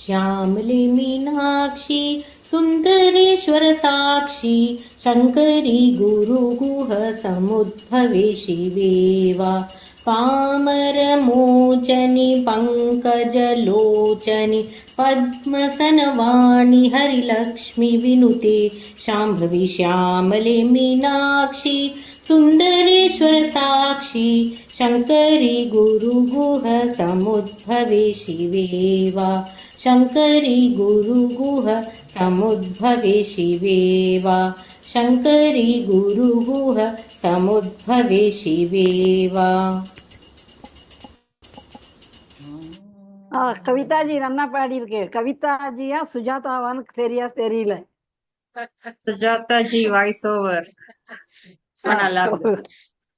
श्यामले मीनाक्षी सुन्दरेश्वर साक्षी शङ्करी गुरुगुह समुद्भवे शिवे वा पामरमोचनि पङ्कजलोचनि पद्मसनवाणि हरिलक्ष्मि विनुते शाम्भवी श्यामले मीनाक्षी सुन्दरेश्वर साक्षी शङ्करी गुरुगुह समुद्भवे शिवे वा शङ्करी गुरुगुह समुद्भवे शिवे वा शङ्करी गुरुगुह समुद्भवे शिवे वा. கவிதாஜி நன்னா பாடி இருக்கேன். கவிதாஜியா சுஜாதாவான்னு தெரியல. சுஜாதாஜி வாய்ஸ் ஓவர் நல்லா இருந்தது.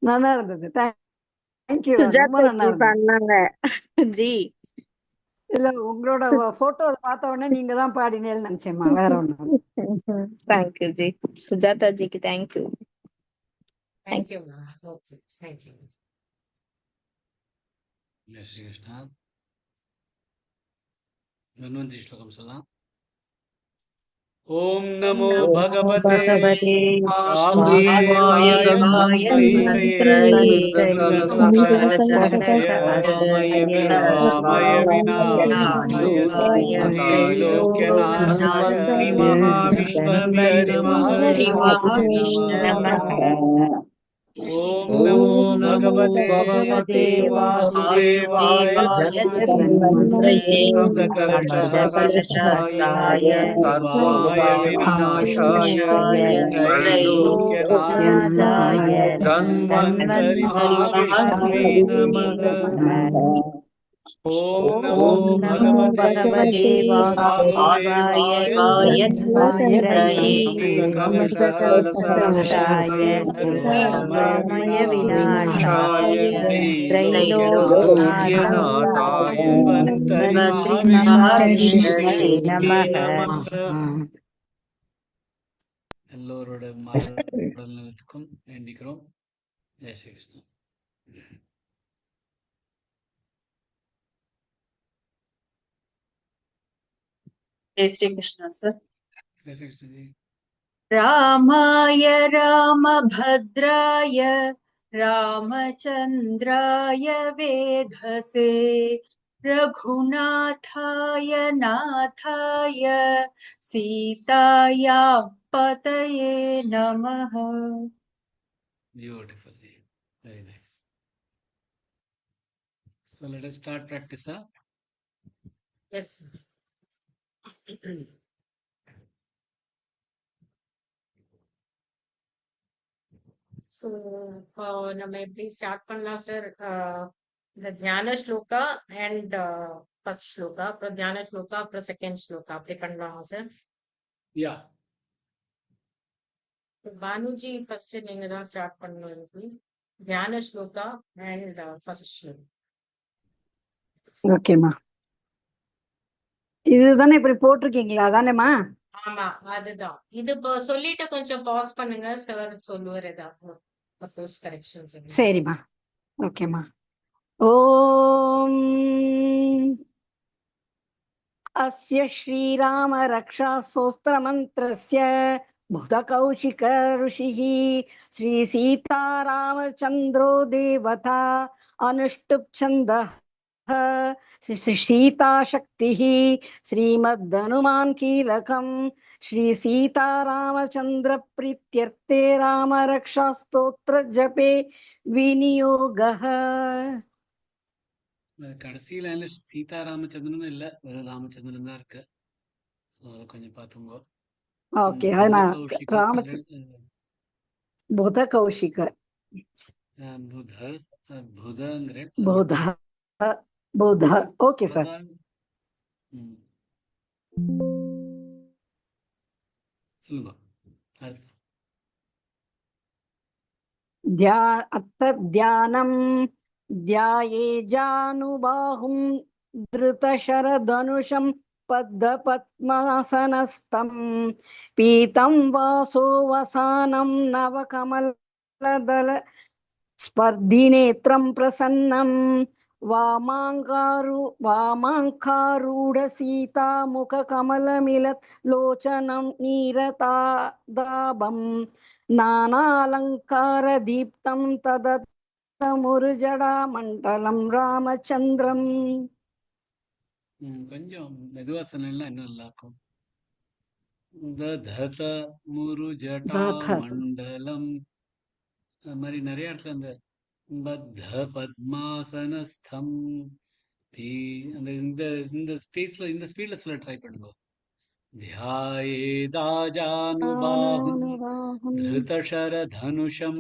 நல்லா இருந்தது. தேங்க்யூ. ரொம்ப நல்லா பண்ணாங்க ஜி. இல்ல உங்களோட போட்டோ பார்த்த உடனே நீங்க தான் பாடினேன்னு நினைச்சேம்மா, வேற ஒண்ணும். தேங்க்யூ ஜி. சுஜாதாஜிக்கு தேங்க்யூ. தேங்க்யூ. Okay, thank you. जय श्री कृष्ण. धन्वंतरि श्लोकम सलाम. ओम नमो भगवते वासुदेवाय धन्वन्तरि रामाय विनाशाय त्रैलोक्यनाथाय महाविष्णवे ओम नमो भगवते वासुदेवाय धन्वन्तरि रामाय विनाशाय त्रैलोक्यनाथाय धन्वन्तरि महाविष्णवे नमः. ओम नमो भगवते वासुदेवाय धन्वन्तरि रामाय विनाशाय त्रैलोक्यनाथाय धन्वन्तरि महाविष्णवे नमः. எல்லோரோட நலத்துக்கும் வேண்டிக்கிறோம். ஜெய் ஸ்ரீ கிருஷ்ணா. जय श्री कृष्ण सर. जय श्री कृष्ण जी. रामाय रामभद्राय रामचन्द्राय वेधसे रघुनाथाय नाथाय सीताया पतये नमः. Beautiful. Very nice. So let us start practice. Yes. So நம்ம எப்படி ஸ்டார்ட் பண்ணலாம் சார்? இந்த தியான ஸ்லோகா அண்ட் ஃபர்ஸ்ட் ஸ்லோகா, அப்புறம் தியான ஸ்லோகா, அப்புறம் செகண்ட் ஸ்லோகா, அப்படி பண்ணலாமா சார்? Yeah. பானுஜி ஃபர்ஸ்ட் நீங்க தான் ஸ்டார்ட் பண்ணணும். தியான ஸ்லோகா அண்ட் ஃபர்ஸ்ட் ஸ்லோகா. ஓகேம்மா. இதுதானே இப்படி போட்டிருக்கீங்களா? அதானேம்மா? ஆமா, அதுதான். இது சொல்லிட்டு கொஞ்சம் பாஸ் பண்ணுங்க சார், சொல்லுவார் ஏதாவது சப்போஸ் கரெக்ஷன்ஸ். சரிம்மா. ஓகேம்மா. ஓம் அஸ்ய ஸ்ரீராம ரக்ஷா ஸ்தோத்திர மந்திரஸ்ய புதகௌஷிக ऋषिः ஸ்ரீ சீதாராமச்சந்திரோ தேவதா அனுஷ்டுப் छन्दः सीताशक्तिः श्रीमद्हनुमान् कीलकं श्री सीतारामचन्द्र प्रीत्यर्थे रामरक्षास्तोत्र जपे विनियोगः. கடைசி லைன்ல சீதாராமச்சந்திரன் இல்ல, வெறும் ராமச்சந்திரன் தான் இருக்கு. சோ அத கொஞ்சம் பாத்துங்க. ஓகே, நான் புத கௌஷிக புத ஓகே சார். சொல்லுங்க. ध्यानम् ध्याये जानुबाहुं धृतशरधनुषं पद्मपद्मासनस्थं पीतं वासो वसानं नवकमलदल स्पर्धिनेत्रं प्रसन्नं वामाङ्कारूढ सीता मुखकमलमिलत् लोचनं नीरतादाभं नानालङ्कारदीप्तं तदतमुर्जडामण्डलं रामचन्द्रम्. கொஞ்சம் மெதுவா சொன்னீங்கன்னா இன்னும் நல்லா இருக்கும். ததத முருஜடா दधत् மண்டலம். அது மாதிரி நிறைய இடத்துல அந்த பத்த பத்மாசனஸ்தம் அந்த இந்த இந்த ஸ்பேஸ்ல இந்த ஸ்பீட்ல சொல்ல ட்ரை பண்ணுங்க. ध्यायेदाजानुबाहुं धृतशरधनुषं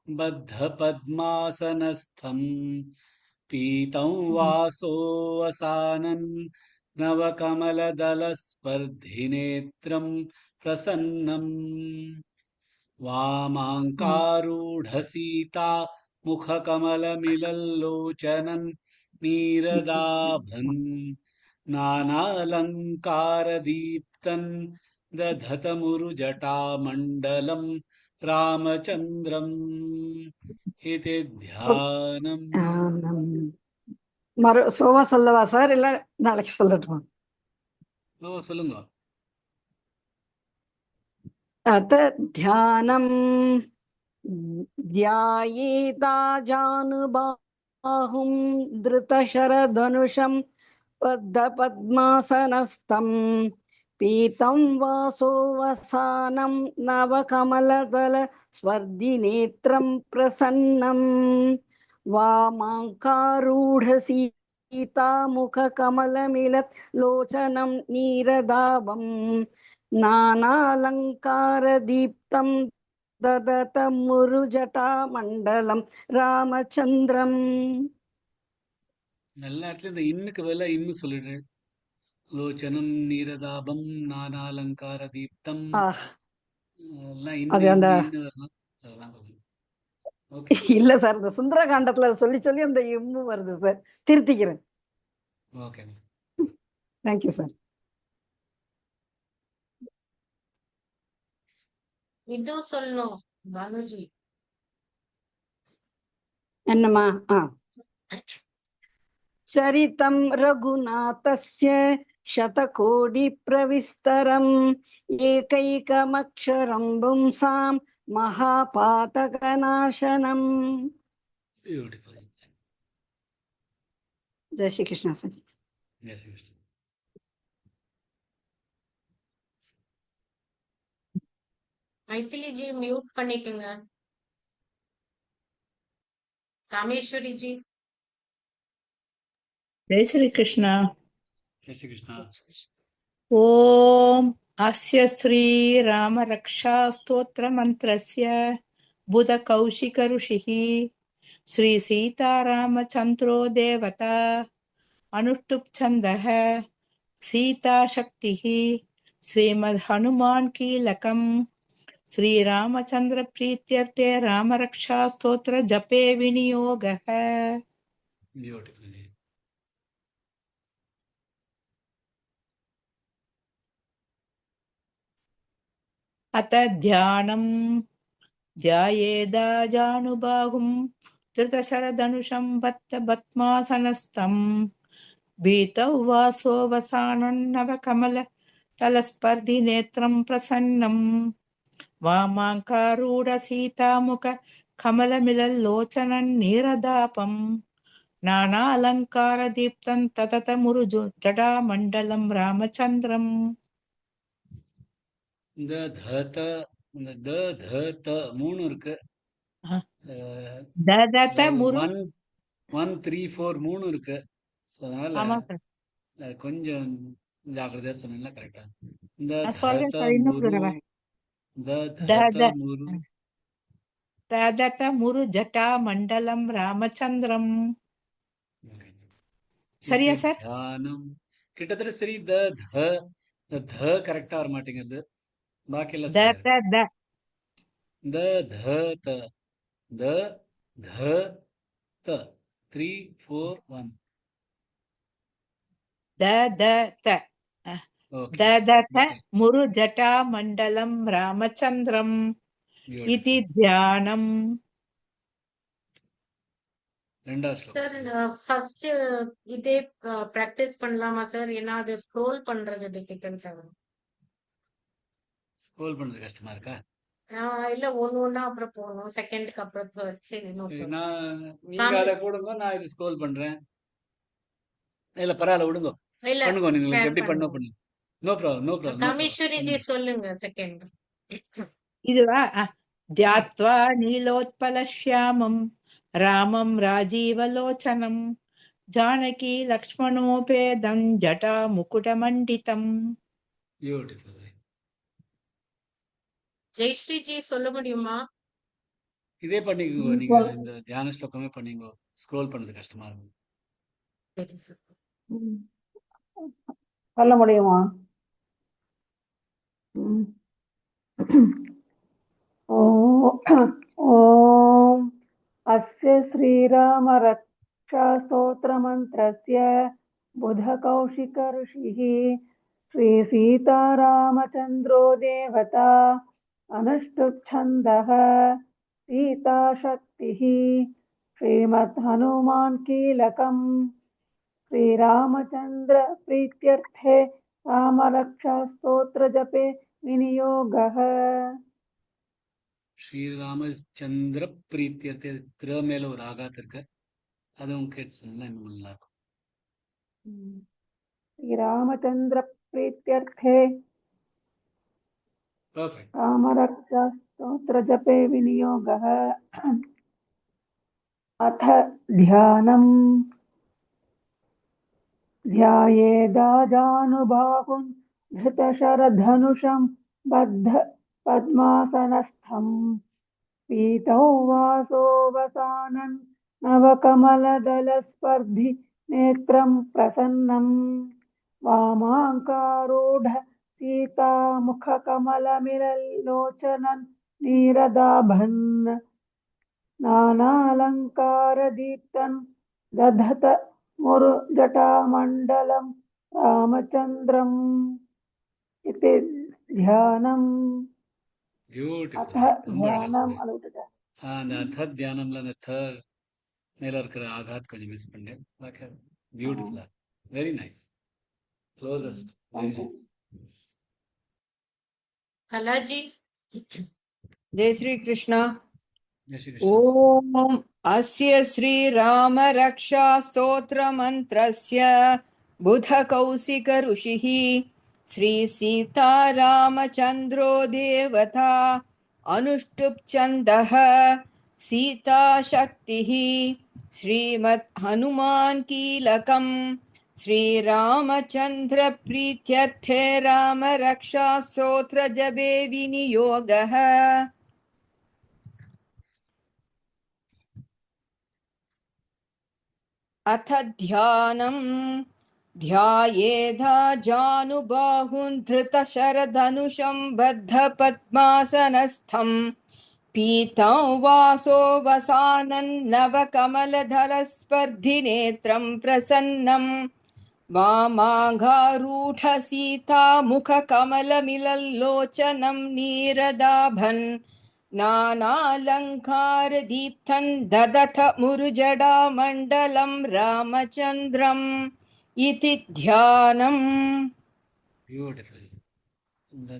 बद्धपद्मासनस्थं पीतं वासोऽवसानं नवकमलदलस्पर्धिनेत्रं प्रसन्नं वामाङ्कारूढसीता मुखकमलमिलल्लोचनं नीरदाभन् नानालङ्कारदीप्तन् दधतमुरुजटामण्डलं रामचन्द्रम् इति ध्यानम्. சோவா சொல்லவா சார், இல்ல நாளைக்கு சொல்லட்டுமா? சொல்லுங்க. अत ध्यानं ध्यायेदाजानुबाहुं धृतशरधनुषं बद्धपद्मासनस्थं पीतं वासोऽवसानं नवकमलदलस्पर्धिनेत्रं प्रसन्नं वामाङ्कारूढसीता मुखकमलमिलत् लोचनं नीरदाभं नानालङ्कारदीप्तं ददतमुरुजटामण्डलं रामचन्द्रम्. எல்லா இடத்துலயும் இந்த இன்னுக்கு பதிலா இன்னும் சொல்லிடு. லோச்சனம் நீரதாபம் நானாலங்கார தீப்தம் எல்லாம் அது இன்னும் அந்த இன்னும் வரணும். அதெல்லாம் கொஞ்சம் ஓகே. இல்ல சார், இந்த சுந்தரகாண்டத்துல சொல்லி சொல்லி அந்த இம்மு வருது சார், திருத்திக்கிறேன். ஓகே. Thank you sir. இது சொல்லணும் பானுஜி. என்னம்மா? சரிதம் ரகுநாதஸ்ய शतकोटिप्रविस्तरम् एकैकमक्षरं पुंसां महापातकनाशनम्. Beautiful. जय श्री कृष्ण सर. Yes, yes. மைथिली जी म्यूट பண்ணிக்கங்க. कामेश्वरी जी. जय श्री कृष्ण. जय श्री कृष्ण. ओम अस्य श्री राम रक्षा स्तोत्र मंत्रस्य बुध कौशिक ऋषिः श्री सीतारामचन्द्रो देवता अनुष्टुप् छन्दः सीता शक्तिः श्रीमद् हनुमान् कीलकम् श्री रामचन्द्र प्रीत्यर्थे राम रक्षा स्तोत्र जपे विनियोगः. Beautiful. अत ध्यानं ध्यायेदाजानुबाहुं धृतशरधनुषं बद्धपद्मासनस्थं भीतौ वासोऽवसानन्नवकमलतलस्पर्धिनेत्रं प्रसन्नं वामाङ्कारूढसीतामुख कमलमिलल्लोचनं नानालङ्कारदीप्तं तततमुरुजटामण्डलं रामचन्द्रम्. இந்த தத இந்த த மூணு இருக்கு. ததத முரு 1 1 3 4 மூணு இருக்கு. அதனால கொஞ்சம் ஜாக்கிரதையா சொன்னீங்கன்னா கரெக்டா. இந்த தத முரு ததத முரு ஜட்டா மண்டலம் ராமச்சந்திரம். சரியா சார்? தியானம் கிட்டத்தட்ட சரி. த கரெக்டா வர மாட்டேங்குது. பாக்கி எல்லாம் த த த த த த 3 4 1 ददत ददत मुरु जटा मंडलम रामचंद्रम इति ध्यानम्. ரெண்டாவது ஸ்லோகம் சார் சொல்லுங்க. ஃபர்ஸ்ட் இதே பிராக்டிஸ் பண்ணலாமா சார்? ஏன்னா அது ஸ்க்ரோல் பண்றது டிஃபிகல்ட் ஆகும். ஸ்க்ரோல் பண்றது கஷ்டமா இருக்கா? இல்ல ஒண்ணா அப்புறம் போகணும். செகண்டுக்கு அப்புறம் சரி நோ சரி, ப்ராப்ளம். நீங்க அதை கொடுங்க, நான் இது ஸ்க்ரோல் பண்றேன். இல்ல பரவாயில்ல, விடுங்க, இல்ல பண்ணுங்க, உங்களுக்கு ஷேர் எப்படி பண்ணுவோம். பண்ணுங்க. No problem, no problem, no problem, Kameeswari ji பண்ணுங்க. சொல்லுங்க செகண்ட். இதுவா ध्यात्वा नीलोत्पलश्यामं रामं राजीवलोचनं जानकी लक्ष्मणोपेदं जटामुकुटमण्डितम् பியூட்டிஃபுல். ஜெயஸ்ரீ ஜி சொல்ல முடியுமா? இதே பண்ணிக்கோங்க, நீங்க இந்த தியான ஸ்லோகமே பண்ணிக்கோ. ஸ்க்ரோல் பண்றது கஷ்டமா இருக்கும். சரி சார். சொல்ல முடியுமா? ॐ अस्य श्रीरामरक्षास्तोत्रमन्त्रस्य बुधकौशिकऋषिः श्रीसीतारामचन्द्रो देवता अनुष्टुप्छन्दः सीताशक्तिः श्रीमद्हनुमान् कीलकम् श्रीरामचन्द्र प्रीत्यर्थे रामरक्षास्तोत्रजपे विनियोगः. ஸ்ரீராமச்சந்திர பிரீத்தியர்த்தே திரு மேல ஒரு ஆகாத் இருக்கு, அதுவும் கேட்டுச்சுன்னா இன்னும் நல்லா இருக்கும். श्रीरामचन्द्र प्रीत्यर्थे பர்ஃபெக்ட். रामरक्षास्तोत्रजपे विनियोगः. अथ ध्यानम् ध्यायेदाजानुबाहुं धृतशरधनुषं बद्ध पद्मासनस्थं पीतौ वासोऽवसानन् नवकमलदलस्पर्धि नेत्रं प्रसन्नं वामाङ्कारूढ सीतामुखकमलमिलल्लोचनन् नीरदाभन् नानालङ्कारदीप्तन् दधत मुरुजटामण्डलं रामचन्द्रम् इति ध्यानम्. अथ பியூட்டிஃபுல், ரொம்ப அழகா ध्यानम् சொன்னீங்க. अलुटता. அந்த அர்த்த தியானம்ல அந்த மேல இருக்கிற ஆகாத் கொஞ்சம் மிஸ் பண்ணேன். பியூட்டிஃபுல்லா, very nice, closest, very nice. கலாஜி जय श्री कृष्ण ஜெய் ஸ்ரீ கிருஷ்ணா. ॐ अस्य श्रीरामरक्षास्तोत्रमन्त्रस्य बुधकौशिकऋषिः श्रीसीतारामचन्द्रो देवता अनुष्टुप्छन्दः सीताशक्तिः श्रीमद्हनुमान् कीलकम् श्रीरामचन्द्रप्रीत्यर्थे रामरक्षास्तोत्रजपे विनियोगः अथ ध्यानम् ध्यायेधाजानुबाहुं धृतशरधनुषं बद्धपद्मासनस्थं पीतं वासो वसानन्नवकमलधरस्पर्धिनेत्रं प्रसन्नं वामाघारूढसीतामुखकमलमिलल्लोचनं नीरदाभन् नानालङ्कारदीप्तं ददथ मुरुजडामण्डलं रामचन्द्रम् इति ध्यानम् பியூட்டிஃபுல். இந்த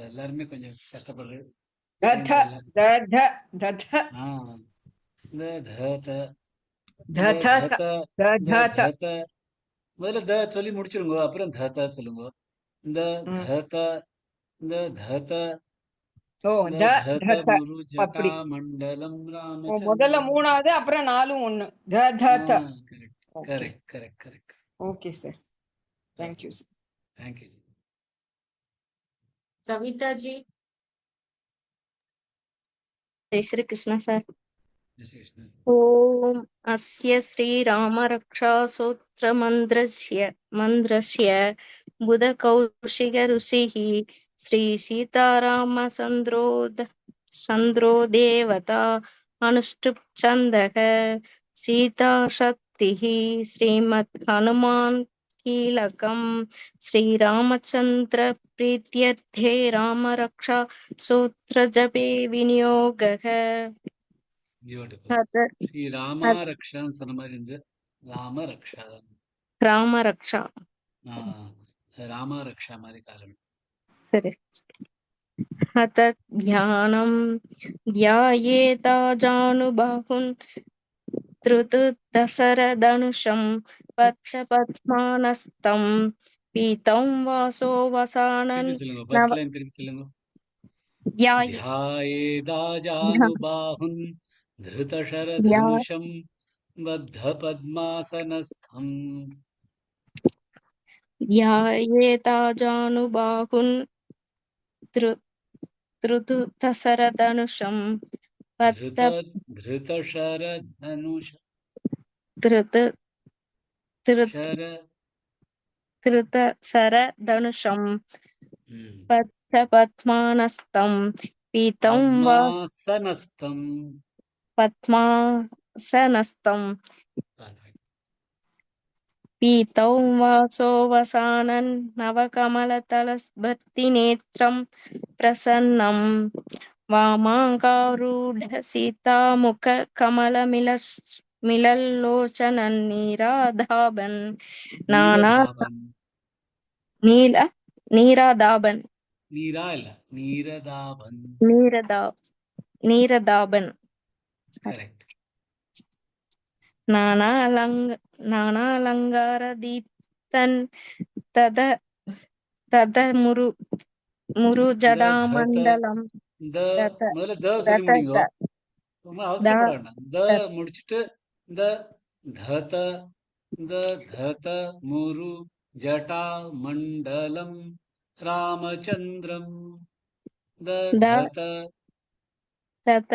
எல்லாருமே கொஞ்சம் கஷ்டப்படுறது. दध दध दध दधत दधत முதல்ல சொல்லி முடிச்சிருங்க, அப்புறம் தத சொல்லுங்க. இந்த தத இந்த தத ஓ த தத குரு அப்படி மண்டலம் முதல்ல ராமச்சந்திரம். 3வது அப்புறம் 4 1 த தத correct correct correct. Okay sir, thank you sir. Thank you G. Kavitha G जय श्री कृष्ण सर. ஜெய் ஸ்ரீ கிருஷ்ணா. ओम अस्य श्रीरामरक्षासूत्रमन्त्रस्य बुधकौशिकऋषिः श्रीसीतारामचन्द्रो देवता अनुष्टुप्छन्दः सीताशक्तिः श्रीमद्हनुमान् कीलकम् श्रीरामचन्द्र प्रीत्यर्थे रामरक्षा सूत्रजपे विनियोगः. பியூட்டிஃபுல். தத ஸ்ரீ ராமா ரக்ஷான்னு சொன்ன மாதிரி இருந்து ராம ரக்ஷா தான். ராம ரக்ஷா. ராமா ரக்ஷா மாதிரி காரணம். சரி. அத தியானம் த்யாயேதாஜானுபாஹுன் த்ருது தசரதனுஷம் பத்த பத்மானஸ்தம் பீதம் வாசோ வசானன் திருப்பி சொல்லுங்க, நவ ஃபர்ஸ்ட் லைன் திருப்பி சொல்லுங்க. த்யாயே ध्यायेदाजानुबाहुं धृतशरधनुषं बद्धपद्मासनस्थं ध्यायेताजानुबाहुन् த்ருது தசரதனுஷம் பத்த धृतशरधनुष த்ருது शर திருத சரதனுஷம் பத்த பத்மானஸ்தம் பீதம் पद्मासनस्थं. பத்மாசனஸ்தம் பீதௌ வாசோ வசானன் நவகமலதலஸ்பர்த்தி நேத்ரம் பிரசன்னம் வாமாங்காரூಢ சீதாமுக கமலமிலல்லோச்சனன் நீராதாபன் நானா नीरदाबन நீல நீராதாபன் नीरा இல்ல नीरदाबन. நீரதாபன் கரெக்ட். நானாலங்காரதீப்தன் தத தத முரு ஜடாமண்டலம் இந்த தத முதல்ல த சொல்லி தத முடிங்க. த ரொம்ப த அவசரப்பட வேண்டாம். த த- முடிச்சிட்டு இந்த தத இந்த தத முரு ஜட்டா மண்டலம் ராமச்சந்திரம் த த தத தத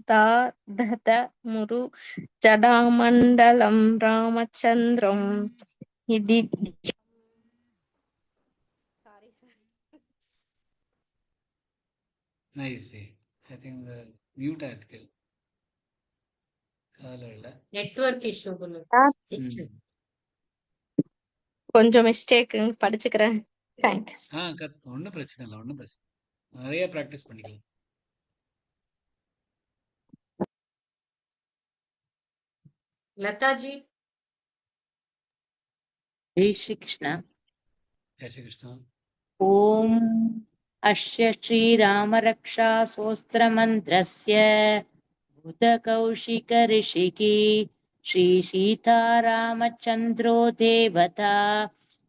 தா தத முரு ஜடாமண்டலம் ராமச்சந்திரம் இது sorry sir nice. I think mute ஆயிருக்கு கால இல்ல. நெட்வொர்க் இஷ்யூ போல. கொஞ்சம் மிஸ்டேக் படிச்சுக்கிறேன். தேங்க்ஸ். ஒன்றும் பிரச்சனை இல்லை, ஒன்றும் பிரச்சனை இல்ல. நிறைய ப்ராக்டிஸ் பண்ணிக்கலாம். லதாஜி. जय श्रीकृष्ण। ஜெய் ஸ்ரீ கிருஷ்ணா. ॐ अस्य श्रीरामरक्षा स्तोत्रमन्त्रस्य भूतकौशिकऋषिकी श्रीसीतारामचन्द्रो देवता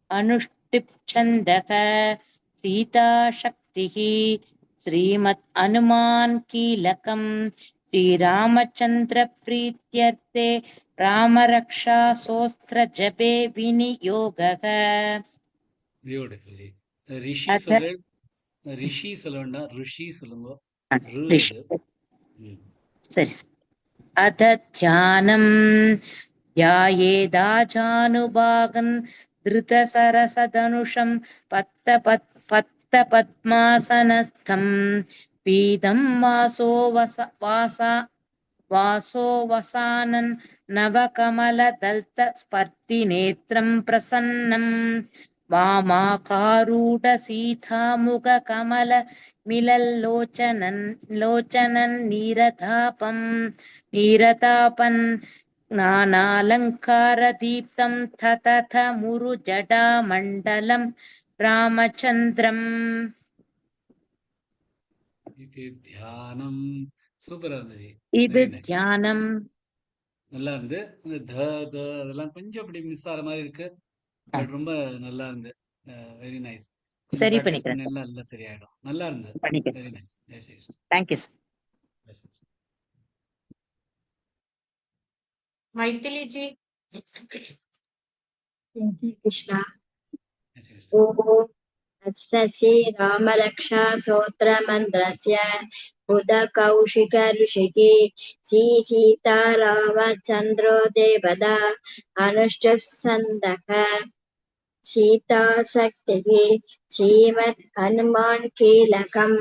अनुष्टिप्छन्दः सीताशक्तिः श्रीमत् हनुमान् कीलकं श्रीरामचन्द्रप्रीत्यर्थे रामरक्षा स्तोत्रजपे विनियोगः। பியூட்டிஃபுல்லி. ரிஷி अथ சொல்லு. ரிஷி சொல்ல வேண்டாம், ரிஷி சொல்லுங்க. ரு ऋषि அது. ம். सरि अथ ध्यानम् ध्यायेदाजानुभागं धृतसरसधनुषं पत्तपद्मासनस्थं पीतं वासो वसानन् नवकमलदलतस्पर्धिनेत्रं प्रसन्नं वामाकारूढसीतामुखकमल लोचनन् नीरतापन् नानालङ्कारदीप्तं ततथ मुरुजटामण्डलं रामचन्द्रम्। இது தியானம். சூப்பரா இருந்துச்சு. इद வெரி நைஸ். ध्यानम् நல்லா இருந்து. இந்த த த அதெல்லாம் கொஞ்சம் அப்படி மிஸ் ஆகிற மாதிரி இருக்கு. பட் ரொம்ப நல்லா இருந்து. Very nice. கொஞ்சம் சரி ப்ராக்டிஸ் பண்ணிக்கிறேன் பண்ணா எல்லாம் சரியாயிடும். நல்லா இருந்தது. பண்ணிக்கிறேன் வெரி நைஸ். ஜெய் ஸ்ரீ கிருஷ்ணா. Thank you sir. ஜெய் ஸ்ரீ கிருஷ்ணா. மைத்திலிஜி. जय श्री कृष्ण। ஜெய் ஸ்ரீ கிருஷ்ணா. ओम अस्य रामरक्षा स्तोत्रमन्त्रस्य बुधकौशिक ऋषिके श्री सीतारामचन्द्रो देवता अनुष्टुप्छन्दः सीताशक्तिः श्रीमद् हनुमान् कीलकं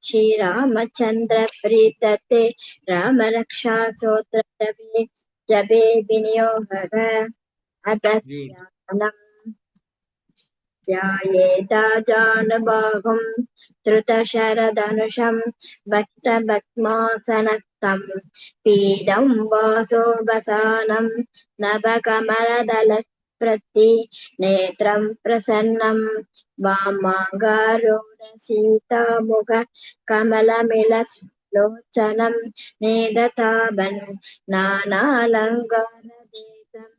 श्रीरामचन्द्रप्रीत्यर्थे रामरक्षा स्तोत्रजपे जपे विनियोगः। अथ ध्यानम् ध्यायेदाजानुबाहुं धृतशरधनुषं भक्तभक्मासनस्थं तं पीदं वासो वसानं नवकमलदलप्रति नेत्रं प्रसन्नं वामाङ्गारोरसीतामुख कमलमिललोचनं नेदताबन् नानालङ्कारदेशं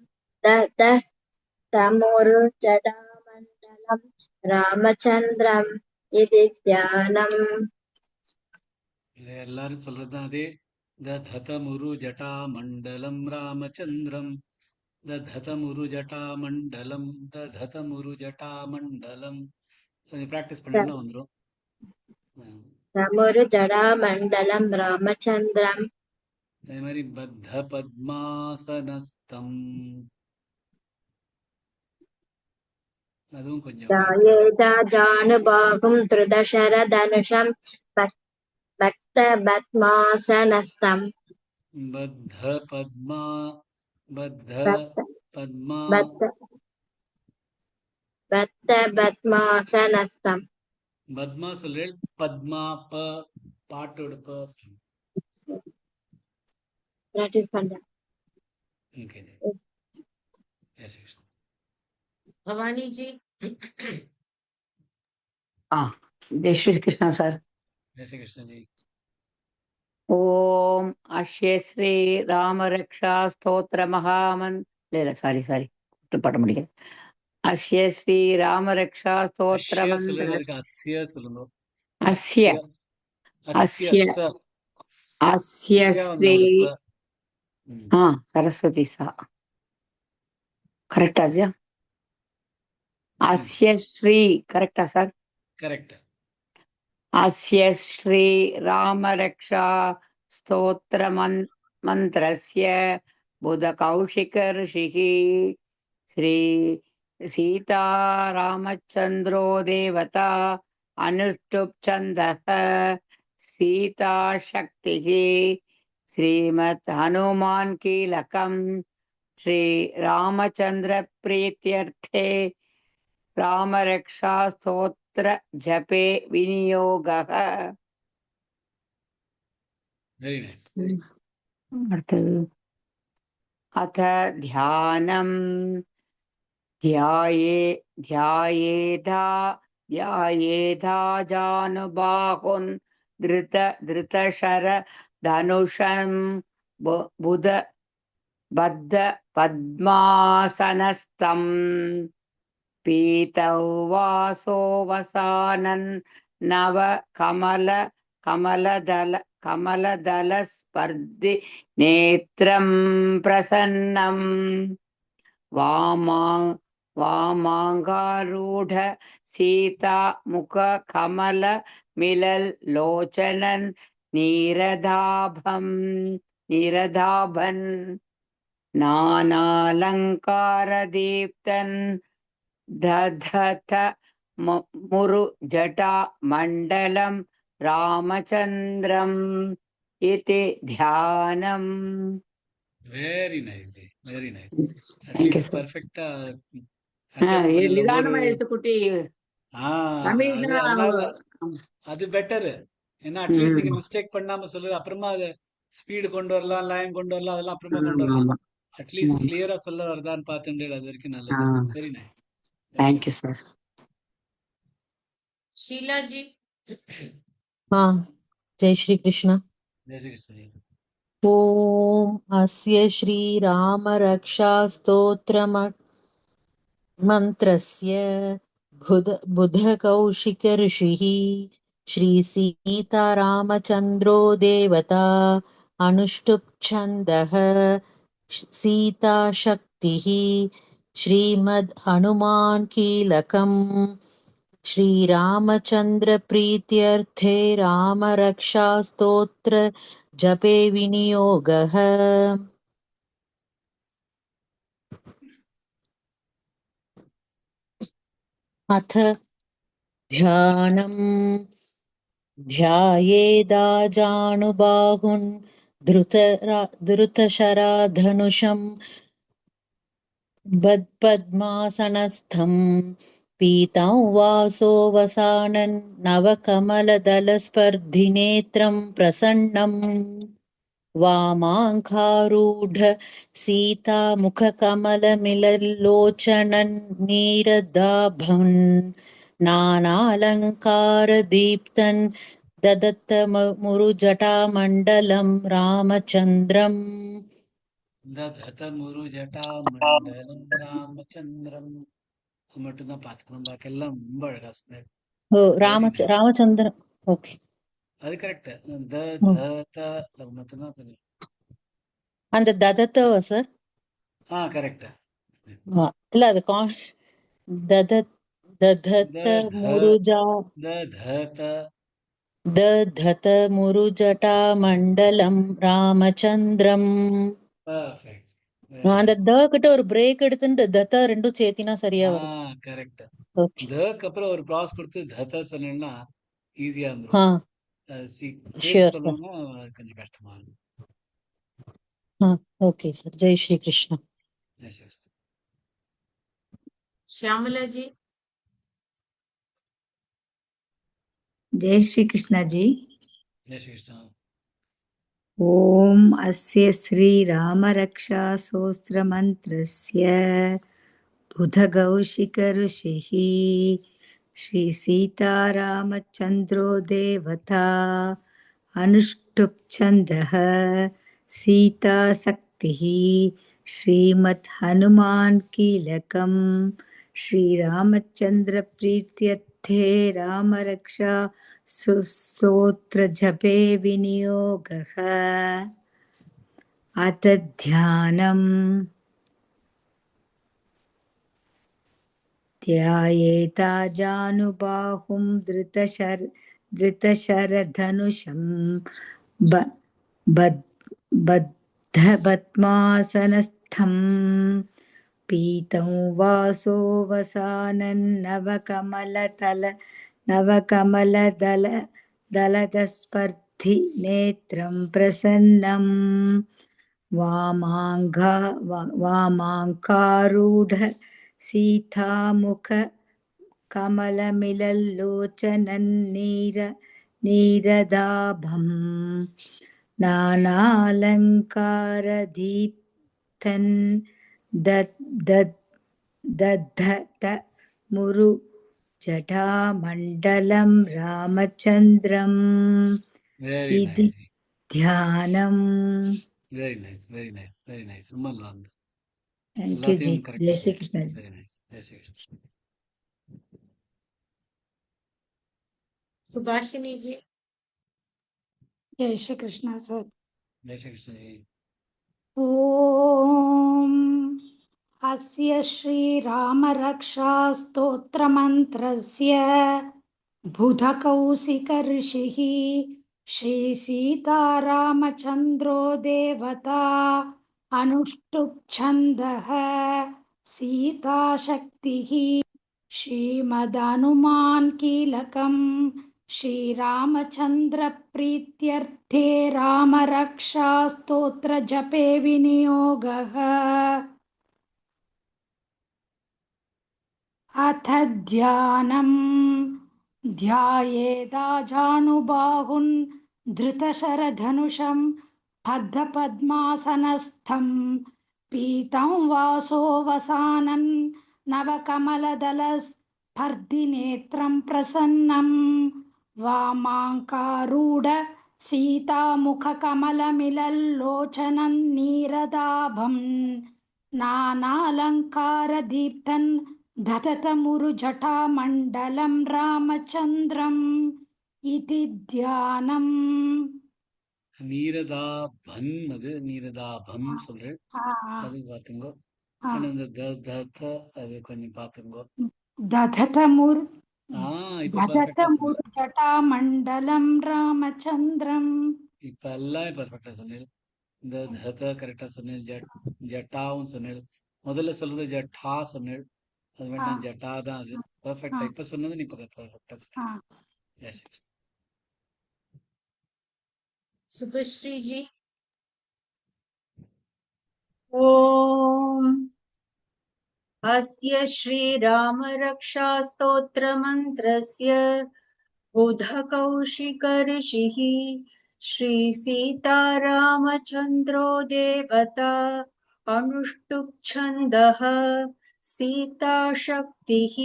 ददः तमोरुजटामण्डलं रामचन्द्रम् इति ध्यानम् இது எல்லாரும் சொல்றதுதான் அதே ததமுரு ஜட்டா மண்டலம் ராமச்சந்திரம் ததமுரு ஜட்டா மண்டலம் ததமுரு ஜட்டா மண்டலம் ப்ராக்டிஸ் பண்ணலாம் வந்துடும். तमोरुजटामण्डलं रामचन्द्रम् அதே மாதிரி பத்த பத்மாசனஸ்தம் அதுவும் கொஞ்சம் ध्यायेता जानुबाहुं त्रिदशरधनुषं भक्तपद्मासनस्थम् பத்த பத்மா பத்த பத்மா भक्तपद्मासनस्थम् பத்மா சொல்றேன் பத்மா ப பாட்டோட ப practice பண்றேன். ஓகே எஸ் எஸ் भवानी जी जय श्री कृष्ण सर. जय श्री कृष्ण जी. ओम अश्य श्री राम रक्षा स्तोत्र महामन सारी पट मुड़े अश्य श्री राम रक्षा स्तोत्र अश्य अश्य अश्य श्री हाँ सरस्वती सा करेक्ट आज्ञा अस्य श्री करेक्टा सर करेक्ट अस्य श्री राम रक्षा स्तोत्र मंत्रस्य बुध कौशिक ऋषिः श्री सीता रामचंद्रो देवता अनुष्टुप छन्दः सीता शक्तिः श्रीमद् हनुमान कीलकं श्री रामचंद्र प्रीत्यर्थे राम रक्षा स्तोत्र जपे विनियोगः. Very nice. अथ ध्यानं ध्यायेधा जानुबाहुन् धृतशर धनुषं बुध बद्ध पद्मासनस्थम् पीतौ वासो वसानन् नव कमलदल स्पर्धि नेत्रं प्रसन्नं वामाङ्गारूढ सीता मुख कमल मिलल लोचनन् नीरदाभन् नानालङ्कारदीप्तन् दधत मुरु जटा मंडलम रामचंद्रम इति ध्यानम. Very nice very nice. Thank you perfect நிதானமா எழுத்துக்குட்டி அது பெட்டர். ஏன்னா அட்லீஸ்ட் நீங்க மிஸ்டேக் பண்ணாம சொல்லுது அப்புறமா அது ஸ்பீடு கொண்டு வரலாம் லைன் கொண்டு வரலாம் அதெல்லாம் அப்புறமா கொண்டு வரலாம். அட்லீஸ்ட் கிளியரா சொல்ல வருதான்னு பார்த்துட்டு அது வரைக்கும் நல்லது. Very nice. थैंक यू सर. शीला जी हाँ जय श्री कृष्ण. जय श्री कृष्ण जी. ओम अस्य श्री राम रक्षा स्तोत्र मंत्रस्य बुध कौशिक ऋषिः श्री सीता रामचंद्रो देवता अनुष्टुप छन्दः सीता शक्तिः श्रीमद् हनुमान कीलकं श्री रामचंद्र प्रीत्यर्थे राम रक्षा स्तोत्र जपे विनियोगः. अथ ध्यानं ध्यायेदाजानुबाहुन् धृतशराधनुषं बद्पद्मासनस्थं पीतं वासो वसानन् नवकमलदलस्पर्धिनेत्रं प्रसन्नम् वामाङ्खारूढ सीतामुखकमलमिलल्लोचनन्नीरदाभन् नानालङ्कारदीप्तन् ददत्त मुरुजटामण्डलं रामचन्द्रम् दधतमुरुजटामण्डलं रामचन्द्रம் அது மட்டும்தான் பார்த்துக்கணும். பாக்கெல்லாம் ரொம்ப அழகா சொன்னேன். ஓ வெரி நைஸ். ராமச்சந்திரன் ஓகே அது கரெக்ட். த த அது மட்டும்தான் கொஞ்சம் அந்த ததத்தவா சார் கரெக்ட். இல்ல அது ததத் दधत मुरुजा दधत दधत मुरुजटामण्डलं ராமச்சந்திரம் பர்ஃபெக்ட். அந்த த கிட்ட ஒரு பிரேக் எடுத்துட்டு தத்த ரெண்டும் சேர்த்தினா சரியா வருது கரெக்ட். ஓகே தக்கு அப்புறம் ஒரு பாஸ் கொடுத்து தத சொன்னேன்னா ஈஸியா ஆ இருந்துரும். சேர்த்து ஷியோர் சார் சொல்லணும்னா கொஞ்சம் கஷ்டமா இருக்கும். Okay sir Jai Shri Krishna Yes, yes. Shyamala ji. Jai Shri Krishna ji. Yes, Krishna. ॐ अस्य श्रीरामरक्षास्तोत्रमन्त्रस्य बुधगौशिकऋषिः श्रीसीतारामचन्द्रो देवता अनुष्टुप्छन्दः सीताशक्तिः श्रीमद्हनुमान् कीलकं श्रीरामचन्द्रप्रीत्यर्थे रामरक्षा स्तोत्रजपे विनियोगः अथ ध्यानम् ध्यायेता जानुबाहुं धृतशरधनुषं बद्धपद्मासनस्थं पीतं वासो नवकमलदलस्पर्धि नेत्रं प्रसन्नं वामाङ्कारूढ सीतामुख कमलमिलल्लोचनन्नीरदाभम् नानालङ्कारदीप्तन् दद्धत मुरु जटामण्डलं रामचन्द्रम् Very इति nice. ध्यानम् Very nice. Very nice. Very nice. ரொம்ப நல்லா இருந்தது. थैंक यू जी எல்லாத்தையும் கரெக்டா जय श्री சொன்னீங்க. Krishna ji Very nice. Jai Shri Krishna. Subhashini जी। जय श्री कृष्ण सर। Jai Shri Krishna ji. ॐ अस्य श्रीरामरक्षास्तोत्रमन्त्रस्य बुधकौशिकऋषिः श्रीसीतारामचन्द्रो देवता अनुष्टुप्छन्दः सीताशक्तिः श्रीमदनुमान् कीलकम् श्रीरामचन्द्रप्रीत्यर्थे रामरक्षास्तोत्रजपे विनियोगः अथ ध्यानम् ध्यायेदाजानुबाहुन् धृतशरधनुषं बद्धपद्मासनस्थं पीतं वासो वसानन् नवकमलदलस्पर्धिनेत्रं प्रसन्नं वामाङ्कारूढ सीतामुखकमलमिलल्लोचनं नीरदाभम् नानालङ्कारदीप्तन् दधतमुरुजटामण्डलं रामचन्द्रम् इति ध्यानम् நீரதாபன் அது நீரதாபம் சொல்றேன். அது பார்த்துங்கோ. இந்த தத அது கொஞ்சம் பார்த்துங்கோ. இப்ப பர்ஃபெக்டா சொன்னீங்க. दधतमुरुजटामण्डलं रामचन्द्रम् இப்ப எல்லாம் பர்ஃபெக்டா சொன்னீங்க. இந்த தத கரெக்டா சொன்னீங்க. ஜட்டாவும் சொன்னீங்க. முதல்ல சொல்றது ஜட்டா சொன்னீங்க. அது வேண்டாம் ஜட்டா தான் அது. பர்ஃபெக்டா இப்ப சொன்னது நீ பர்ஃபெக்டா சொன்னீங்க. Yes, yes. सुभश्री जी। ॐ अस्य श्रीरामरक्षास्तोत्रमन्त्रस्य बुधकौशिकऋषिः श्रीसीतारामचन्द्रो देवता अनुष्टुप् छन्दः सीताशक्तिः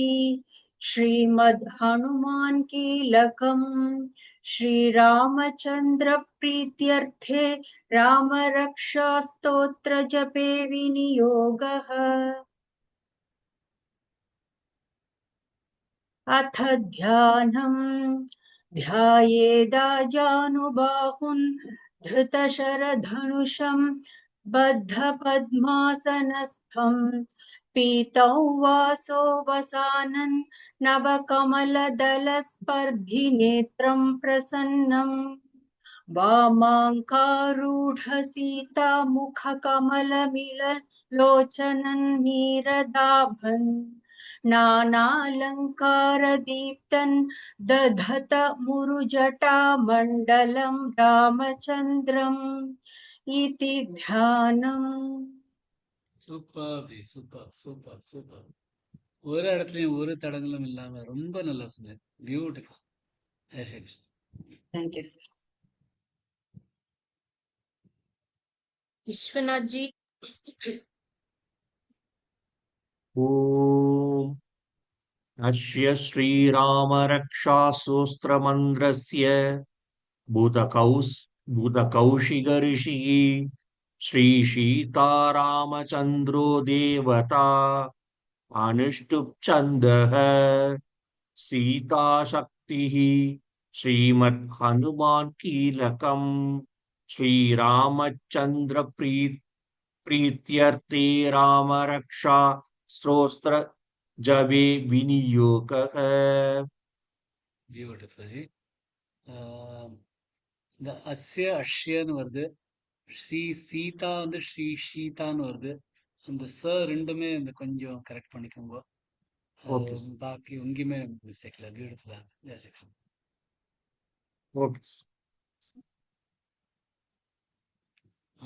श्रीमद्हनुमान् कीलकम् श्रीरामचन्द्रप्रीत्यर्थे रामरक्षास्तोत्रजपे विनियोगः। अथ ध्यानम् ध्यायेदाजानुबाहुन् धृतशरधनुषं बद्धपद्मासनस्थं पीतौ वासो वसानन् नवकमलदलस्पर्धिनेत्रं प्रसन्नम् वामाङ्कारूढसीतामुखकमलमिललोचनन् नीरदाभन् नानालङ्कारदीप्तन् दधत मुरुजटामण्डलं रामचन्द्रम् इति ध्यानम्। Super super super. ஒரு இடத்துலயும் ஒரு தடங்களும் இல்லாம ரொம்ப நல்லா சொன்னேன். Beautiful. Thank you, sir. Vishwanath ji. ॐ अस्य श्रीरामरक्षास्तोत्रमन्त्रस्य बुधकौशिकऋषिः श्रीसीतारामचन्द्रो देवता अनुष्टुप् छन्दः सीताशक्तिः श्रीमद्हनुमान् कीलकम् श्रीरामचन्द्रप्रीत्यर्थे रामरक्षा स्तोत्र जपे विनियोगः। பியூட்டிஃபுல். இந்த அஸ்ய அஷ்யன்னு வருது. ஸ்ரீ சீதா வந்து ஸ்ரீ சீதான்னு வருது. அந்த ச ரெண்டுமே இந்த கொஞ்சம் கரெக்ட் பண்ணிக்கோங்க. Okay. பாக்கி எங்கேயுமே மிஸ்டேக் இல்லை. பியூட்டிஃபுல்லா Okay.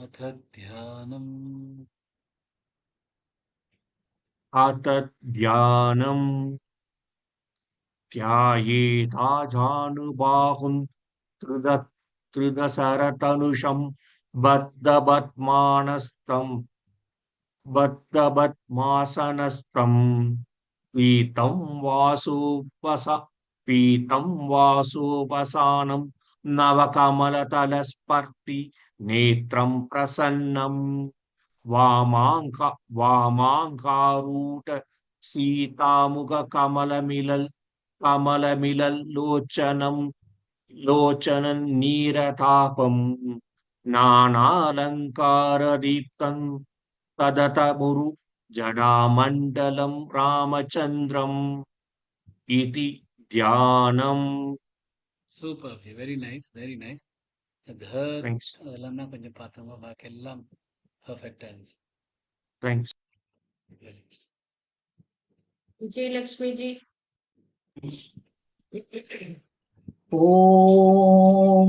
அத தியானம் अथ ध्यानम् ध्यायेदाजानुबाहुं त्रिदशरतनुषं बद्धपद्मासनस्थं पीतं वासोपसानं नवकमलतलस्पर्धि नेत्रं प्रसन्नं वामाङ्कारूढ लोचनं नीरतापम् नानालङ्कारदीप्तं तदत मुरु जडामण्डलं रामचन्द्रम् इति ध्यानम्. Super. Very nice, very nice. Thanks. அதெல்லாம் தான் கொஞ்சம் பார்த்தோங்க. பாக்கி எல்லாம் பர்ஃபெக்டா இருந்துச்சு. Thanks. विजयलक्ष्मी जी। ॐ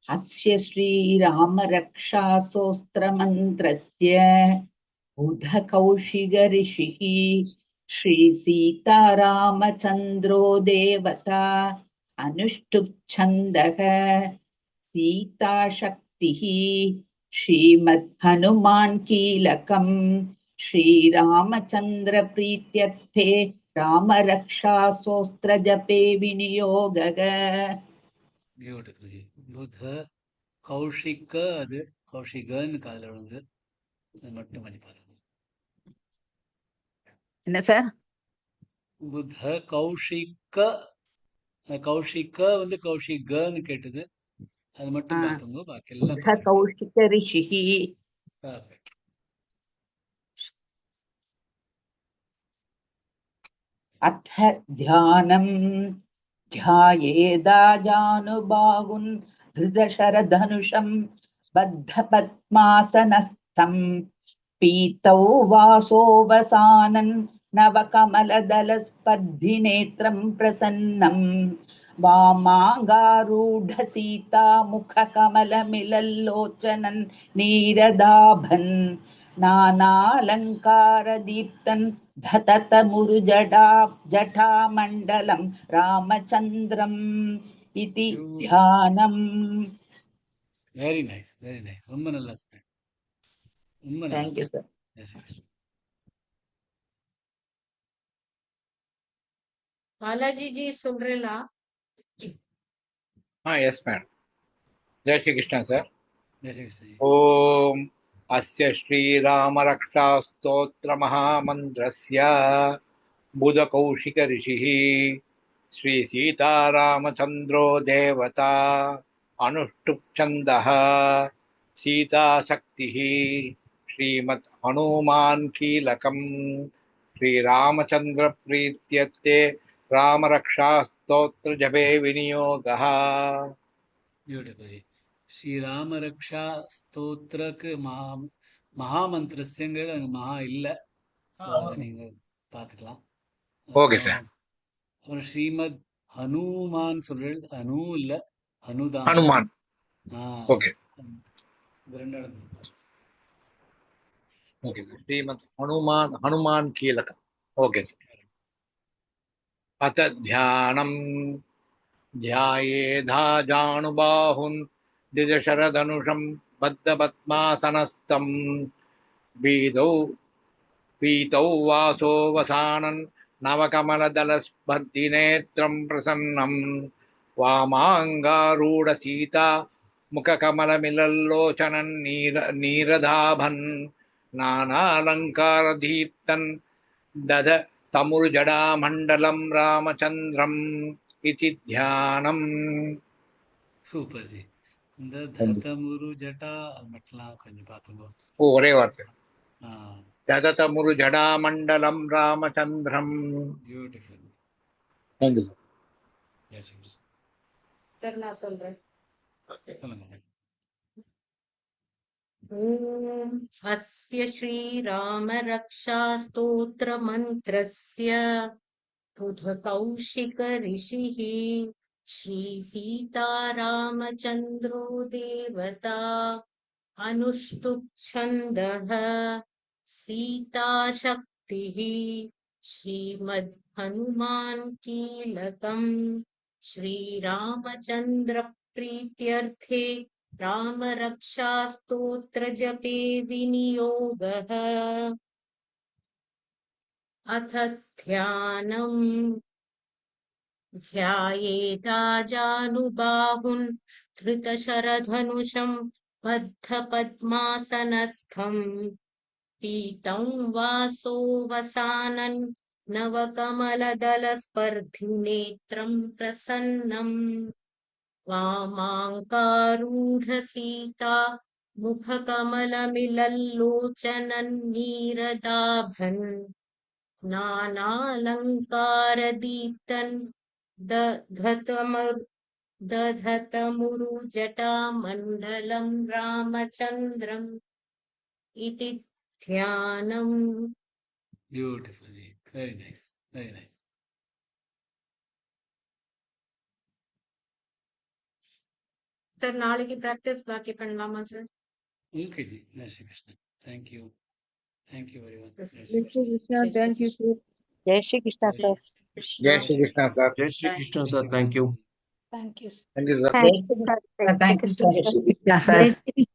अस्य श्रीरामरक्षास्तोत्रमन्त्रस्य बुधकौशिकऋषिः श्रीसीतारामचन्द्रो देवता अनुष्टुप् छन्दः सीताशक्तिः श्रीमद्हनुमान् कीलकम् श्रीरामचन्द्रप्रीत्यर्थे रामरक्षास्तोत्रजपे विनियोगः. பியூட்டிஃபுல். புத கௌஷிக, அது கௌஷிகன்னு காதுல விழுந்து. அது மட்டும் கொஞ்சம் பார்த்துங்க. என்ன சார்? புத கௌஷிக, கௌஷிக வந்து கௌஷிகன்னு கேட்டது. அது மட்டும் பார்த்துங்க. பாக்கி எல்லாம் बुधकौशिकऋषिः. பர்ஃபெக்ட். अथ ध्यानम् ध्यायेदाजानुबाहुन् धृतशरधनुषं बद्धपद्मासनस्थं पीतौ वासोवसानन् नवकमलदलस्पर्धिनेत्रं प्रसन्नं वामाङ्गारूढसीतामुखकमलमिलल्लोचनन् नीरदाभन् नानालङ्कारदीप्तन् धतत मुरुजटामण्डलं रामचन्द्रम् इति ध्यानम्. Very nice, very nice. ரொம்ப நல்லா சொன்னீங்க. ரொம்ப நல்லா தேங்க்யூ சார். ஜெய் ஸ்ரீ கிருஷ்ணா. बालाजी जी सुन रहे ला? हाँ यस मैडम. जय श्री कृष्ण सर. जय श्री कृष्ण जी. ओम अस्य श्रीरामरक्षास्तोत्रमहामन्त्रस्य बुधकौशिक ऋषिः श्रीसीतारामचन्द्रो देवता अनुष्टुप् सीताशक्तिः श्रीमद् हनुमान् कीलकम् श्रीरामचन्द्रप्रीत्यर्थे रामरक्षास्तोत्रजपे विनियोगः. ब्यूटिफुल. ஸ்ரீராம ரக்ஷா ஸ்தோத்திரக்கு மகாமந்திரஸ்யங்கிறது அங்க மகா இல்ல. So அதை நீங்க பாத்துக்கலாம். Okay sir. அப்புறம் ஸ்ரீமத் ஹனுமான் சொல்றது அனு இல்ல ஹனுதான். हनुमान. ओके இது ரெண்டு இடத்துல. ओके श्रीमद् हनुमान कीलकम्. ओके अथ ध्यानम् ध्यायेधा जानुबाहुन् द्विजशरधनुषं बद्धपद्मासनस्थं पीतौ वासो वसानन् नवकमलदलस्पर्धिनेत्रं प्रसन्नं वामाङ्गारूढसीता मुखकमलमिलल्लोचनं नीरदाभन् नानालङ्कारदीप्तन् दध तमुर्जडामण्डलं रामचन्द्रम् इति ध्यानम्. Super G. இந்த ததமுரு ஜட்டா மட்டும் கொஞ்சம் பாத்துங்க. ஒரே வார்த்தை. ததமுரு ஜடாமண்டலம் ராமச்சந்திரம். பியூட்டிஃபுல். தேங்க்யூ. சார் நான் சொல்றேன். சொல்லுங்க. अस्य श्रीरामरक्षास्तोत्रमन्त्रस्य बुधकौशिक ऋषिः श्रीसीतारामचन्द्रो देवता अनुष्टुप् छन्दः सीताशक्तिः श्रीमद् हनुमान् कीलकम् श्रीरामचन्द्रप्रीत्यर्थे रामरक्षास्तोत्रजपे विनियोगः. अथ ध्यानम् ध्यायेदाजानुबाहुन् धृतशरधनुषं बद्धपद्मासनस्थं पीतं वासो वसानन् नवकमलदलस्पर्धिनेत्रं प्रसन्नम् वामाङ्कारूढसीता मुखकमलमिलल्लोचनन्नीरदाभन् नानालङ्कारदीप्तन् दधतमुरुजटामण्डलं रामचन्द्रम् इति ध्यानम्. Beautiful. Very nice. Very nice. Sir நாளைக்கு பிராக்டிஸ் பாக்கி பண்ணலாமா sir? Okay ji. Jai Shri Krishna. Thank you. Thank you very much. Jai Shri Krishna. Thank you, sir. జై శ్రీ కృష్ణ సార్. जय श्री कृष्ण सर. जय Shri Krishna sir. Thank you. Thank you. Thank you sir. Thank you sir.